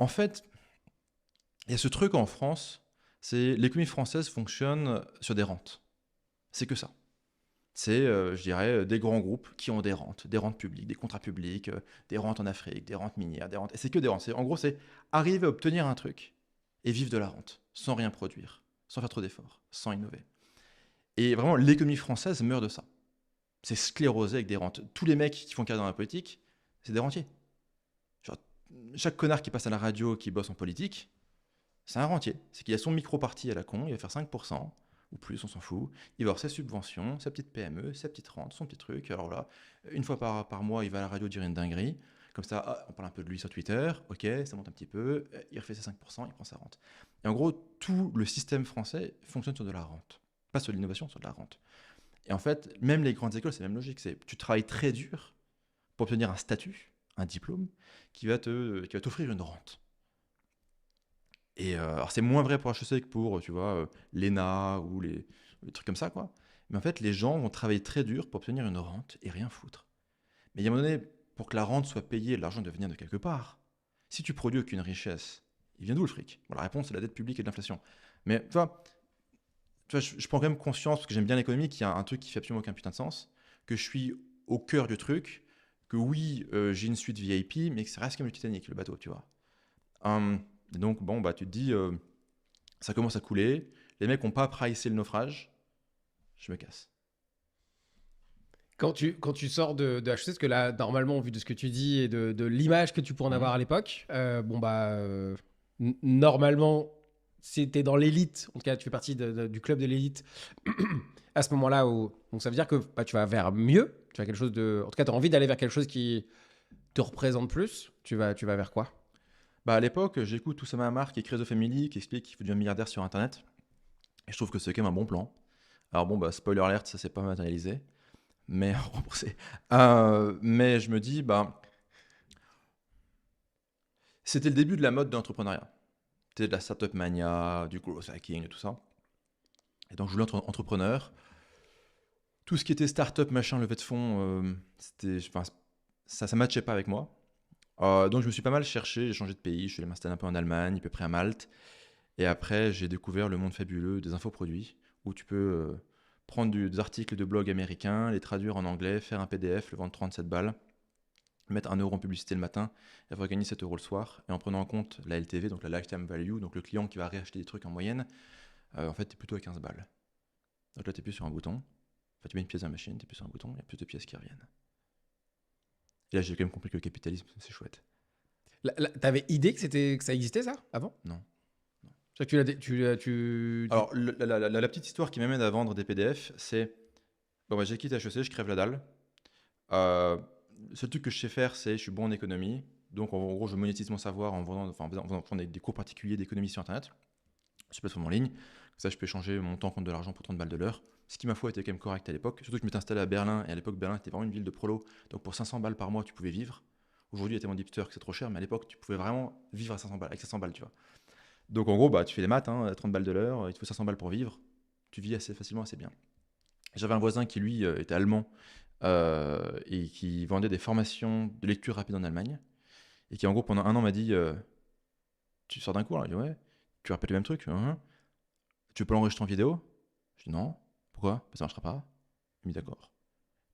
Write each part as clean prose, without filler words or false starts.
En fait, il y a ce truc en France, c'est l'économie française fonctionne sur des rentes. C'est que ça. C'est, je dirais, des grands groupes qui ont des rentes publiques, des contrats publics, des rentes en Afrique, des rentes minières, des rentes. Et c'est que des rentes. En gros, c'est arriver à obtenir un truc et vivre de la rente, sans rien produire, sans faire trop d'efforts, sans innover. Et vraiment, l'économie française meurt de ça. C'est sclérosé avec des rentes. Tous les mecs qui font carrière dans la politique, c'est des rentiers. Genre, chaque connard qui passe à la radio, qui bosse en politique, c'est un rentier. C'est qu'il a son micro-parti à la con, il va faire 5%, ou plus, on s'en fout. Il va avoir ses subventions, sa petite PME, sa petite rente, son petit truc. Alors là, une fois par mois, il va à la radio dire une dinguerie. Comme ça, on parle un peu de lui sur Twitter. Ok, ça monte un petit peu. Il refait ses 5%, il prend sa rente. Et en gros, tout le système français fonctionne sur de la rente. Pas sur l'innovation, sur de la rente. Et en fait, même les grandes écoles, c'est la même logique. C'est tu travailles très dur pour obtenir un statut, un diplôme, qui va t'offrir une rente. Et alors c'est moins vrai pour HEC que pour, tu vois, l'ENA ou les trucs comme ça, quoi. Mais en fait, les gens vont travailler très dur pour obtenir une rente et rien foutre. Mais il y a un moment donné, pour que la rente soit payée, l'argent doit venir de quelque part. Si tu produis aucune richesse, il vient d'où le fric? Bon, la réponse, c'est la dette publique et de l'inflation. Mais tu vois, je prends quand même conscience, parce que j'aime bien l'économie, qu'il y a un truc qui fait absolument aucun putain de sens, que je suis au cœur du truc, que oui, j'ai une suite VIP, mais que ça reste comme le Titanic, le bateau, tu vois. Et donc, bon, bah, tu te dis, ça commence à couler, les mecs n'ont pas pricé le naufrage, je me casse. Quand tu sors de HEC, parce que là, normalement, au vu de ce que tu dis et de l'image que tu pourrais en Mhm. avoir à l'époque, normalement, si tu es dans l'élite, en tout cas, tu fais partie du club de l'élite, à ce moment-là, donc ça veut dire que bah, tu vas vers mieux, tu as quelque chose de. En tout cas, tu as envie d'aller vers quelque chose qui te représente plus. Tu vas vers quoi? Bah, à l'époque, j'écoute Oussama Ammar qui est Crezo Family, qui explique qu'il faut devenir milliardaire sur Internet. Et je trouve que c'est quand même un bon plan. Alors bon, bah, spoiler alert, ça s'est pas matérialisé, mais remboursé. Mais je me dis, bah, c'était le début de la mode de l'entrepreneuriat. C'était de la startup mania, du growth hacking et tout ça. Et donc je voulais être entrepreneur. Tout ce qui était startup, machin, levée de fonds, enfin, ça matchait pas avec moi. Donc je me suis pas mal cherché, j'ai changé de pays, je suis allé m'installer un peu en Allemagne, à peu près à Malte. Et après, j'ai découvert le monde fabuleux des infoproduits, où tu peux prendre des articles de blog américains, les traduire en anglais, faire un PDF, le vendre 37 balles, mettre 1 euro en publicité le matin, et avoir gagné 7 euros le soir. Et en prenant en compte la LTV, donc la lifetime value, donc le client qui va réacheter des trucs en moyenne, en fait, tu es plutôt à 15 balles. Donc là, tu plus sur un bouton, enfin, tu mets une pièce dans la machine, tu plus sur un bouton, il y a plus de pièces qui reviennent. Et là, j'ai quand même compris que le capitalisme, c'est chouette. T'avais idée que ça existait, ça, avant? Non. C'est que Alors, la petite histoire qui m'amène à vendre des PDF, c'est bon, bah, j'ai quitté HEC, je crève la dalle. Euh, le seul truc que je sais faire, c'est je suis bon en économie. Donc, en gros, je monétise mon savoir en vendant, enfin, en faisant des cours particuliers d'économie sur Internet, sur plateforme en ligne. Comme ça, je peux échanger mon temps contre de l'argent pour 30 balles de l'heure. Ce qui, ma foi, était quand même correct à l'époque. Surtout que je m'étais installé à Berlin. Et à l'époque, Berlin était vraiment une ville de prolo. Donc, pour 500 balles par mois, tu pouvais vivre. Aujourd'hui, il y a tellement d'hipsters que c'est trop cher. Mais à l'époque, tu pouvais vraiment vivre à 500 balles, avec 500 balles, tu vois. Donc, en gros, bah, tu fais les maths, hein, 30 balles de l'heure, il te faut 500 balles pour vivre. Tu vis assez facilement, assez bien. J'avais un voisin qui, lui, était allemand et qui vendait des formations de lecture rapide en Allemagne. Et qui, en gros, pendant 1 an, m'a dit tu sors d'un cours là? Je dis ouais. Tu répètes le même truc? Hein. Tu peux l'enregistrer en vidéo? Je dis non. Pourquoi? Ça marchera pas. Il m'a dit d'accord.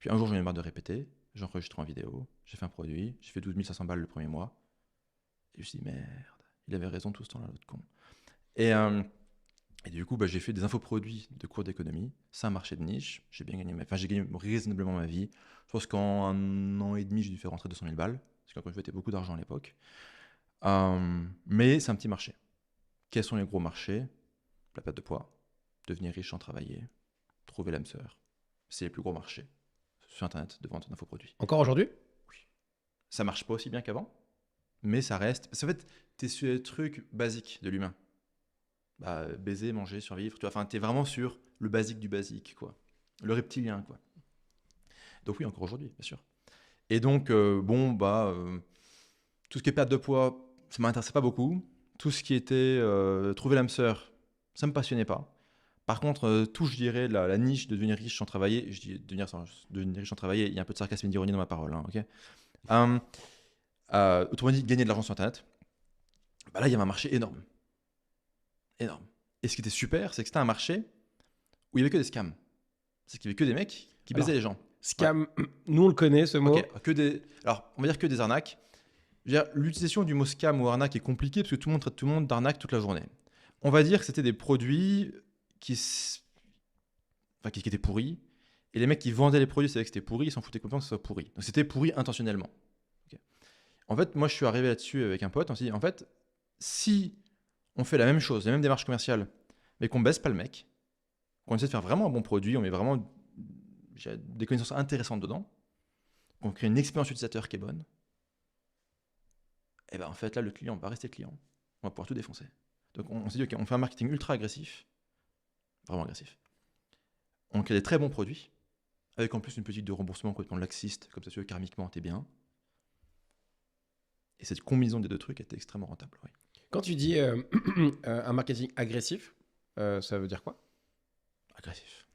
Puis un jour, j'en ai marre de répéter. J'ai enregistré en vidéo. J'ai fait un produit. J'ai fait 12 500 balles le premier mois. Et je me suis dit merde. Il avait raison tout ce temps-là, l'autre con. Et, euh, et du coup, bah, j'ai fait des infoproduits de cours d'économie. C'est un marché de niche. J'ai bien gagné enfin, j'ai gagné raisonnablement ma vie. Je pense qu'en 1 an et demi, j'ai dû faire rentrer 200 000 balles. Parce qu'encore une fois, c'était beaucoup d'argent à l'époque. Mais c'est un petit marché. Quels sont les gros marchés? La perte de poids, devenir riche sans travailler, trouver l'âme sœur. C'est les plus gros marchés sur Internet de vente d'infoproduits. Encore aujourd'hui? Oui. Ça marche pas aussi bien qu'avant, mais ça reste. Parce qu'en fait, t'es sur les trucs basiques de l'humain. Bah, baiser, manger, survivre. Tu vois, enfin, t'es vraiment sur le basique du basique, quoi. Le reptilien, quoi. Donc oui, encore aujourd'hui, bien sûr. Et donc, tout ce qui est perte de poids, ça m'intéressait pas beaucoup. Tout ce qui était trouver l'âme sœur, ça me passionnait pas. Par contre, tout, je dirais, la niche de devenir riche sans travailler, je dis devenir riche sans travailler, il y a un peu de sarcasme et d'ironie dans ma parole, hein, ok. Autrement dit, gagner de l'argent sur Internet, Bah là, il y avait un marché énorme. Énorme. Et ce qui était super, c'est que c'était un marché où il n'y avait que des scams. C'est qu'il n'y avait que des mecs qui baisaient Alors, les gens. scam, nous on le connaît ce mot. Ok, alors, on va dire que des arnaques. Je veux dire, l'utilisation du mot scam ou arnaque est compliquée parce que tout le monde traite tout le monde d'arnaque toute la journée. On va dire que c'était des produits qui étaient pourris. Et les mecs qui vendaient les produits savaient que c'était pourri, ils s'en foutaient complètement que ce soit pourri. Donc c'était pourri intentionnellement. Ok. En fait, moi je suis arrivé là-dessus avec un pote, on s'est dit, en fait, si on fait la même chose, la même démarche commerciale, mais qu'on baisse pas le mec, qu'on essaie de faire vraiment un bon produit, on met vraiment des connaissances intéressantes dedans, qu'on crée une expérience utilisateur qui est bonne, et ben en fait là le client va rester client, on va pouvoir tout défoncer. Donc on s'est dit, ok, on fait un marketing ultra agressif, vraiment agressif. On crée des très bons produits, avec en plus une politique de remboursement complètement laxiste, comme ça tu veux karmiquement t'es bien. Et cette combinaison des deux trucs était extrêmement rentable. Oui. Quand tu dis un marketing agressif, ça veut dire quoi? Agressif.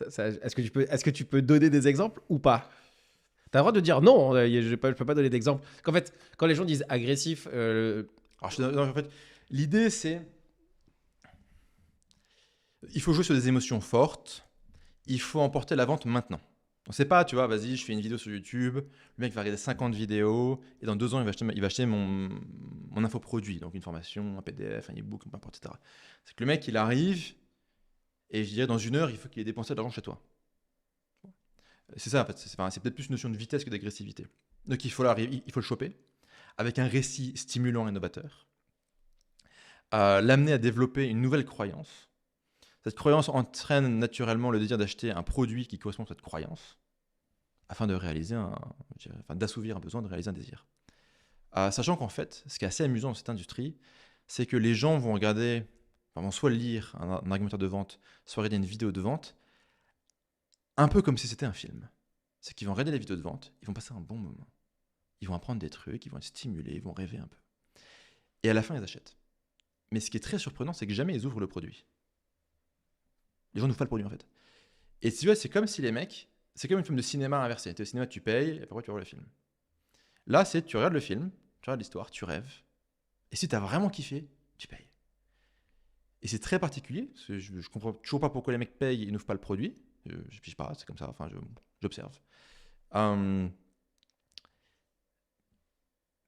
Est-ce que tu peux donner des exemples ou pas? T'as le droit de dire non, je peux pas donner d'exemple. Qu'en fait, quand les gens disent agressif, Alors, en fait, l'idée c'est, il faut jouer sur des émotions fortes, il faut emporter la vente maintenant. On sait pas, tu vois, vas-y, je fais une vidéo sur YouTube, le mec va regarder 50 vidéos, et dans 2 ans, il va acheter mon infoproduit, donc une formation, un PDF, un e-book, peu importe, etc. C'est que le mec, il arrive, et je dirais, dans 1 heure, il faut qu'il ait dépensé de l'argent chez toi. C'est ça, en fait, c'est peut-être plus une notion de vitesse que d'agressivité. Donc il faut le choper, avec un récit stimulant et novateur, l'amener à développer une nouvelle croyance. Cette croyance entraîne naturellement le désir d'acheter un produit qui correspond à cette croyance, afin de d'assouvir un besoin, de réaliser un désir. Sachant qu'en fait, ce qui est assez amusant dans cette industrie, c'est que les gens vont vont soit lire un argumentaire de vente, soit regarder une vidéo de vente, un peu comme si c'était un film. C'est qu'ils vont regarder la vidéo de vente, ils vont passer un bon moment. Ils vont apprendre des trucs, ils vont être stimulés, ils vont rêver un peu. Et à la fin, ils achètent. Mais ce qui est très surprenant, c'est que jamais ils ouvrent le produit. Les gens n'ouvrent pas le produit en fait. Et tu vois, c'est comme si les mecs, c'est comme une film de cinéma inversé. Tu es au cinéma, tu payes, et après tu regardes le film. Là, c'est tu regardes le film, tu regardes l'histoire, tu rêves. Et si tu as vraiment kiffé, tu payes. Et c'est très particulier, parce que je comprends toujours pas pourquoi les mecs payent et n'ouvrent pas le produit. Je pige pas, c'est comme ça, j'observe. Mais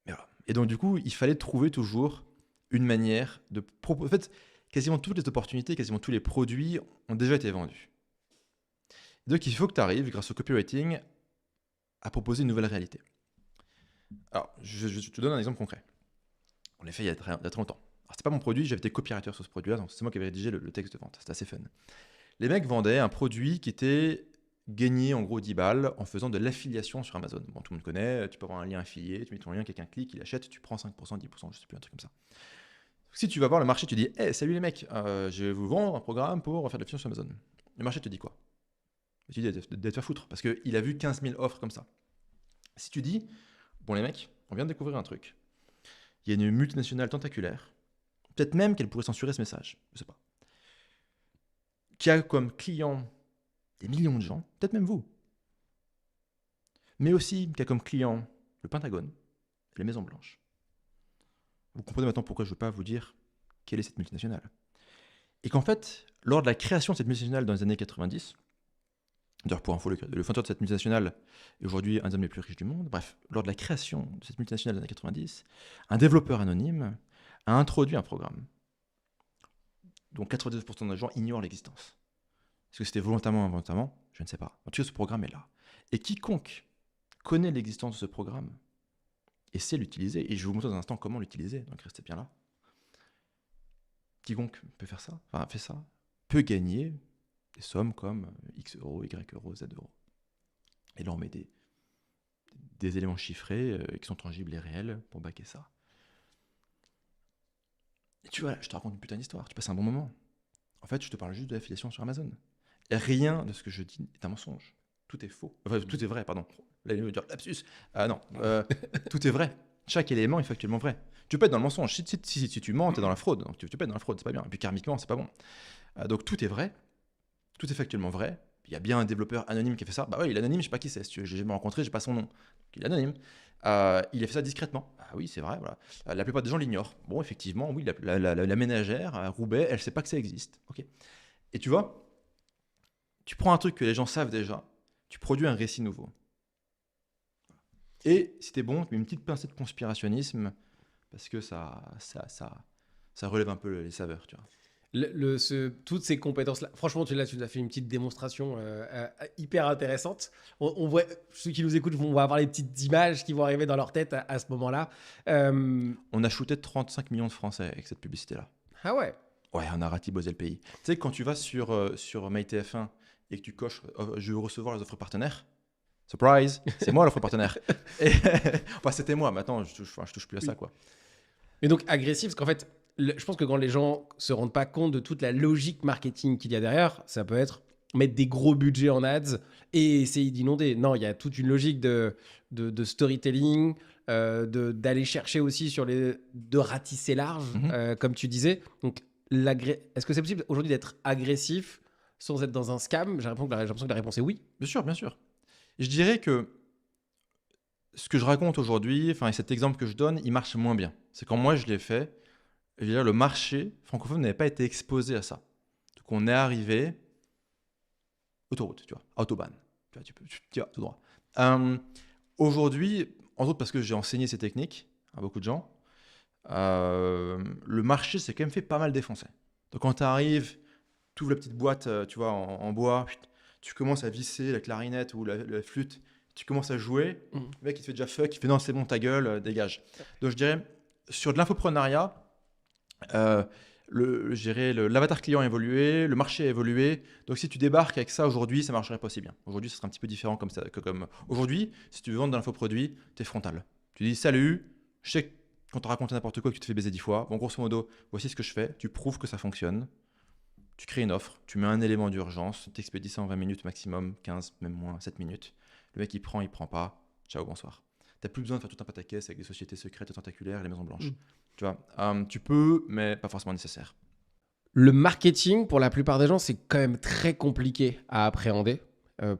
voilà. Et donc, du coup, il fallait trouver toujours une manière de proposer. En fait, quasiment toutes les opportunités, quasiment tous les produits ont déjà été vendus. Donc, il faut que tu arrives, grâce au copywriting, à proposer une nouvelle réalité. Alors, je te donne un exemple concret. On l'a fait il y a très longtemps. Alors, c'était pas mon produit, j'avais été copywriter sur ce produit-là, donc c'est moi qui avais rédigé le texte de vente. C'était assez fun. Les mecs vendaient un produit qui était gagné en gros 10 balles en faisant de l'affiliation sur Amazon. Bon, tout le monde connaît, tu peux avoir un lien affilié, tu mets ton lien, quelqu'un clique, il achète, tu prends 5%, 10%, je sais plus, un truc comme ça. Si tu vas voir le marché, tu dis hey, salut les mecs, je vais vous vendre un programme pour faire de l'affiliation sur Amazon. Le marché te dit quoi? Tu dis de te faire foutre, parce qu'il a vu 15 000 offres comme ça. Si tu dis bon les mecs, on vient de découvrir un truc, il y a une multinationale tentaculaire, peut-être même qu'elle pourrait censurer ce message, je sais pas, qui a comme client des millions de gens, peut-être même vous, mais aussi qui a comme client le Pentagone et les Maisons Blanches. Vous comprenez maintenant pourquoi je ne veux pas vous dire quelle est cette multinationale. Et qu'en fait, lors de la création de cette multinationale dans les années 90, d'ailleurs pour info, le fondateur de cette multinationale est aujourd'hui un des hommes les plus riches du monde, bref, lors de la création de cette multinationale des années 90, un développeur anonyme a introduit un programme dont 99% des gens ignorent l'existence. Est-ce que c'était volontairement ou involontairement? Je ne sais pas. En tout cas, ce programme est là. Et quiconque connaît l'existence de ce programme et sait l'utiliser, et je vais vous montrer dans un instant comment l'utiliser, donc restez bien là. Quiconque peut faire ça, fait ça, peut gagner des sommes comme X euros, Y euros, Z euros. Et là, on met des éléments chiffrés qui sont tangibles et réels pour backer ça. Et tu vois, je te raconte une putain d'histoire, tu passes un bon moment. En fait, je te parle juste de l'affiliation sur Amazon. Et rien de ce que je dis est un mensonge. Tout est faux. Enfin, tout est vrai, pardon. Là, il veut dire lapsus. Non, tout est vrai. Chaque élément est factuellement vrai. Tu peux être dans le mensonge. Si tu mens, tu es dans la fraude. Donc, tu peux être dans la fraude, c'est pas bien. Et puis karmiquement, c'est pas bon. Donc tout est vrai. Tout est factuellement vrai. il y a bien un développeur anonyme qui a fait ça. Bah oui, il est anonyme, je sais pas qui c'est. Si tu veux, j'ai jamais rencontré, j'ai pas son nom. Donc, il est anonyme. Il a fait ça discrètement. Ah oui, c'est vrai. Voilà. La plupart des gens l'ignorent. Bon, effectivement, oui, la ménagère à Roubaix, elle sait pas que ça existe. Ok. Et tu vois, tu prends un truc que les gens savent déjà, tu produis un récit nouveau. Et si t'es bon, tu mets une petite pincée de conspirationnisme parce que ça relève un peu les saveurs, tu vois. Toutes ces compétences-là, franchement, tu nous as fait une petite démonstration hyper intéressante. On voit, ceux qui nous écoutent vont avoir les petites images qui vont arriver dans leur tête à ce moment-là. On a shooté 35 millions de Français avec cette publicité-là. Ah ouais. Ouais, on a ratibosé le pays. Tu sais, quand tu vas sur MyTF1 et que tu coches je veux recevoir les offres partenaires, surprise, c'est moi l'offre partenaire. Et, enfin, c'était moi, maintenant je touche plus à ça, quoi. Mais donc agressif, parce qu'en fait, je pense que quand les gens se rendent pas compte de toute la logique marketing qu'il y a derrière, ça peut être mettre des gros budgets en ads et essayer d'inonder. Non, il y a toute une logique de storytelling, d'aller chercher aussi de ratisser large, comme tu disais. Donc, est-ce que c'est possible aujourd'hui d'être agressif sans être dans un scam? J'ai l'impression que la réponse est oui. Bien sûr, bien sûr. Je dirais que ce que je raconte aujourd'hui, enfin, et cet exemple que je donne, il marche moins bien. C'est quand moi je l'ai fait, je veux dire, le marché francophone n'avait pas été exposé à ça. Donc on est arrivé, autoroute, tu vois, autobahn, tu vas tout droit. Aujourd'hui, entre autres parce que j'ai enseigné ces techniques à beaucoup de gens, le marché s'est quand même fait pas mal défoncer. Donc quand tu arrives, tu ouvres la petite boîte, tu vois, en bois, tu commences à visser la clarinette ou la flûte, tu commences à jouer, le mec il te fait déjà fuck, il fait non c'est bon ta gueule, dégage. Donc je dirais, sur de l'infoprenariat, je dirais l'avatar client a évolué, le marché a évolué. Donc si tu débarques avec ça aujourd'hui, ça marcherait pas aussi bien. Aujourd'hui, ça serait un petit peu différent comme ça, comme aujourd'hui. Si tu veux vendre de l'infoproduit, tu es frontal. Tu dis salut, je sais que quand tu racontes n'importe quoi que tu te fais baiser 10 fois. Bon, grosso modo, voici ce que je fais. Tu prouves que ça fonctionne. Tu crées une offre, tu mets un élément d'urgence, tu expédies ça en 20 minutes maximum, 15, même moins, 7 minutes. Le mec il prend pas. Ciao, bonsoir. Tu n'as plus besoin de faire tout un pataquès avec des sociétés secrètes et tentaculaires et les maisons blanches. Tu vois, tu peux, mais pas forcément nécessaire. Le marketing, pour la plupart des gens, c'est quand même très compliqué à appréhender.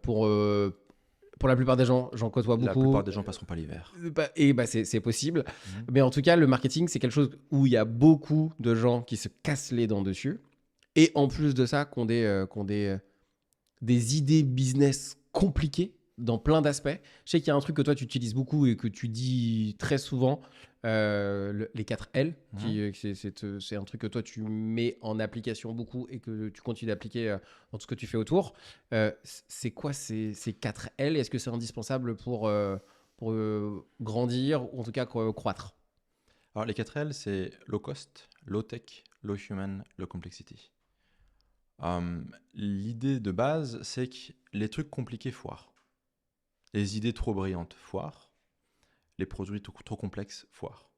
Pour la plupart des gens, j'en côtoie beaucoup. La plupart des gens passeront pas l'hiver. C'est possible. Mais en tout cas, le marketing, c'est quelque chose où il y a beaucoup de gens qui se cassent les dents dessus. Et en plus de ça, qui ont des idées business compliquées dans plein d'aspects. Je sais qu'il y a un truc que toi, tu utilises beaucoup et que tu dis très souvent, les 4 L. C'est un truc que toi, tu mets en application beaucoup et que tu continues d'appliquer dans tout ce que tu fais autour. C'est quoi ces 4 L? Est-ce que c'est indispensable pour grandir ou en tout cas croître? Alors les 4 L, c'est low cost, low tech, low human, low complexity. L'idée de base, c'est que les trucs compliqués foirent. Les idées trop brillantes foirent. Les produits trop complexes foirent.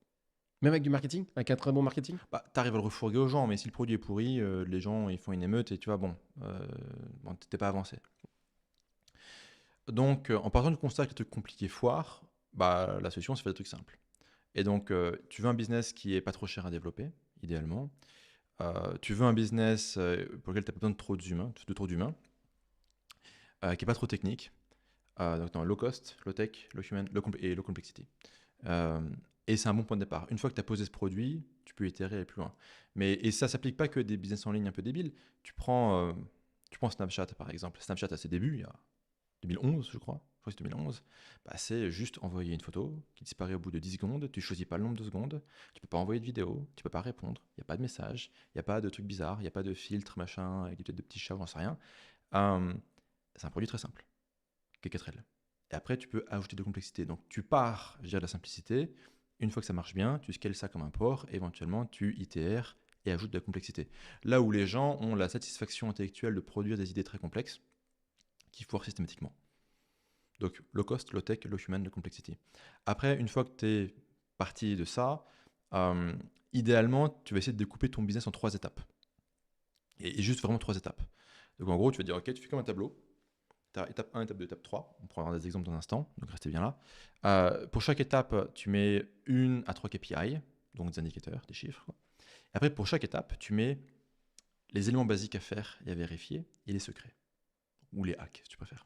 Même avec du marketing? Avec un très bon marketing? Bah, t'arrives à le refourguer aux gens, mais si le produit est pourri, les gens ils font une émeute et tu vois, t'es pas avancé. Donc, en partant du constat que les trucs compliqués foirent, bah, la solution, c'est faire des trucs simples. Et donc, tu veux un business qui est pas trop cher à développer, idéalement. Tu veux un business pour lequel tu n'as pas besoin de trop d'humains, qui n'est pas trop technique. Donc, low cost, low tech, low human et low complexity. Et c'est un bon point de départ. Une fois que tu as posé ce produit, tu peux itérer et aller plus loin. Et ça ne s'applique pas que des business en ligne un peu débiles. Tu prends Snapchat, par exemple. Snapchat, à ses débuts, il y a 2011, je crois que c'est 2011, bah, c'est juste envoyer une photo qui disparaît au bout de 10 secondes, tu choisis pas le nombre de secondes, tu peux pas envoyer de vidéo, tu peux pas répondre, il n'y a pas de message, il n'y a pas de trucs bizarres, il n'y a pas de filtre, machin, avec peut-être de petits chats, j'en sais rien. C'est un produit très simple, qui est 4L. Et après, tu peux ajouter de complexité. Donc, tu pars, je dirais, de la simplicité. Une fois que ça marche bien, tu scales ça comme un port, et éventuellement, tu itères et ajoutes de la complexité. Là où les gens ont la satisfaction intellectuelle de produire des idées très complexes, qui foirent systématiquement. Donc, low cost, low tech, low human, low complexity. Après, une fois que tu es parti de ça, idéalement, tu vas essayer de découper ton business en 3 étapes. Et juste vraiment 3 étapes. Donc, en gros, tu vas dire, OK, tu fais comme un tableau. Tu as étape 1, étape 2, étape 3. On pourra avoir des exemples dans un instant, donc restez bien là. Pour chaque étape, tu mets 1 à 3 KPI, donc des indicateurs, des chiffres. Et après, pour chaque étape, tu mets les éléments basiques à faire et à vérifier et les secrets. ou les hacks, si tu préfères.